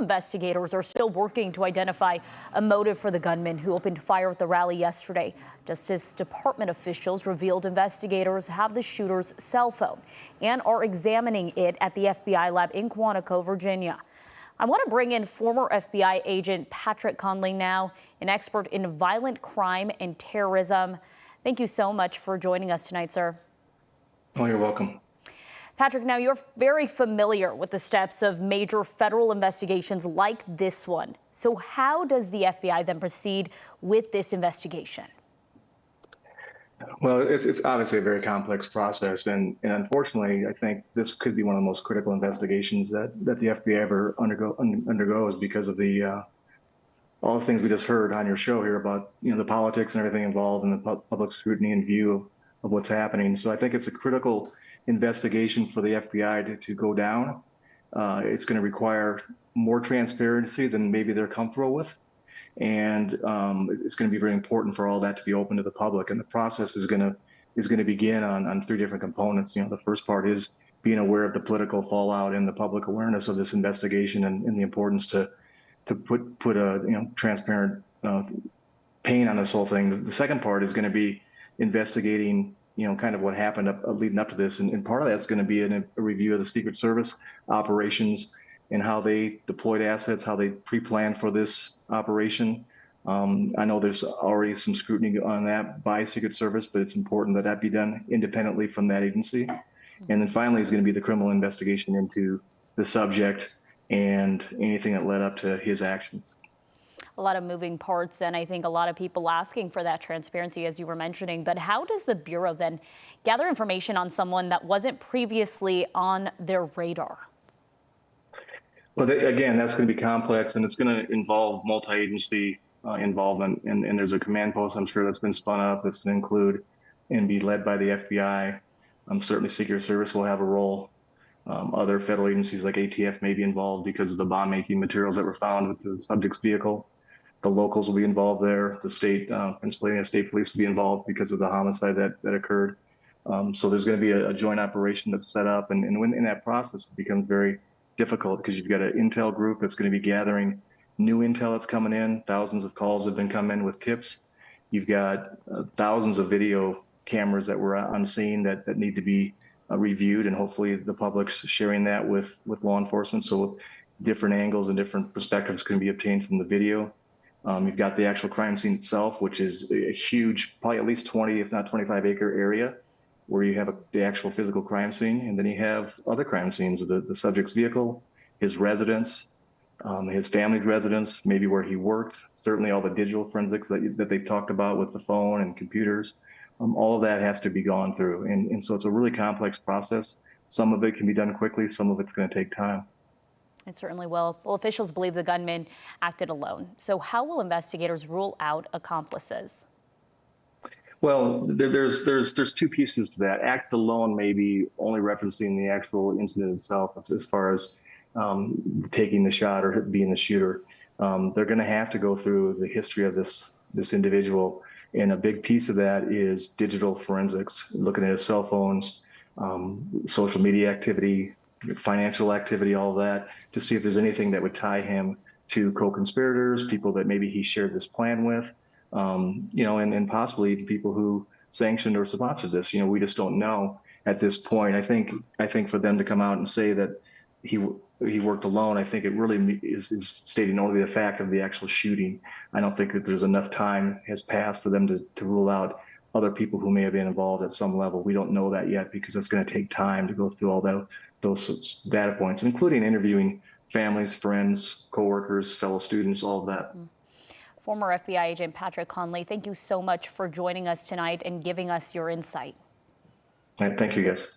Investigators are still working to identify a motive for the gunman who opened fire at the rally yesterday. Justice Department officials revealed investigators have the shooter's cell phone and are examining it at the FBI lab in Quantico, Virginia. I want to bring in former FBI agent Patrick Conley now, an expert in violent crime and terrorism. Thank you so much for joining us tonight, sir. Oh, you're welcome. Patrick, now you're very familiar with the steps of major federal investigations like this one. So how does the FBI then proceed with this investigation? Well, it's obviously a very complex process, and unfortunately, I think this could be one of the most critical investigations that the FBI ever undergoes because of all the things we just heard on your show here about the politics and everything involved in the public scrutiny and view of what's happening. So I think it's a critical investigation for the FBI to go down. It's going to require more transparency than maybe they're comfortable with. And it's going to be very important for all that to be open to the public. And the process is going to begin on three different components. The first part is being aware of the political fallout and the public awareness of this investigation and the importance to put a transparent paint on this whole thing. The second part is going to be investigating kind of what happened leading up to this. And part of that's going to be a review of the Secret Service operations and how they deployed assets, how they pre-planned for this operation. I know there's already some scrutiny on that by Secret Service, but it's important that be done independently from that agency. And then finally is going to be the criminal investigation into the subject and anything that led up to his actions. A lot of moving parts, and I think a lot of people asking for that transparency, as you were mentioning. But how does the Bureau then gather information on someone that wasn't previously on their radar? Well, again, that's going to be complex, and it's going to involve multi-agency involvement. And there's a command post, I'm sure, that's been spun up that's going to include and be led by the FBI. Certainly Secret Service will have a role. Other federal agencies like ATF may be involved because of the bomb-making materials that were found with the subject's vehicle. The locals will be involved there. The state, Pennsylvania State Police will be involved because of the homicide that occurred. So there's going to be a joint operation that's set up. And when in that process, it becomes very difficult because you've got an intel group that's going to be gathering new intel that's coming in. Thousands of calls have been coming in with tips. You've got thousands of video cameras that were on scene that need to be reviewed, and hopefully the public's sharing that with law enforcement. So different angles and different perspectives can be obtained from the video. You've got the actual crime scene itself, which is a huge, probably at least 20, if not 25-acre area where you have the actual physical crime scene. And then you have other crime scenes, the subject's vehicle, his residence, his family's residence, maybe where he worked, certainly all the digital forensics that they've talked about with the phone and computers. All of that has to be gone through. And so it's a really complex process. Some of it can be done quickly. Some of it's going to take time. It certainly will. Well, officials believe the gunman acted alone. So how will investigators rule out accomplices? Well, there's two pieces to that. Act alone may be only referencing the actual incident itself as far as taking the shot or being the shooter. They're going to have to go through the history of this individual. And a big piece of that is digital forensics, looking at his cell phones, social media activity, financial activity, all of that, to see if there's anything that would tie him to co-conspirators, people that maybe he shared this plan with, and possibly people who sanctioned or sponsored this. We just don't know at this point. I think for them to come out and say that he worked alone, I think it really is stating only the fact of the actual shooting. I don't think that there's enough time has passed for them to rule out other people who may have been involved at some level. We don't know that yet because it's going to take time to go through all those data points, including interviewing families, friends, coworkers, fellow students, all of that. Former FBI agent Patrick Conley, thank you so much for joining us tonight and giving us your insight. All right, thank you, guys.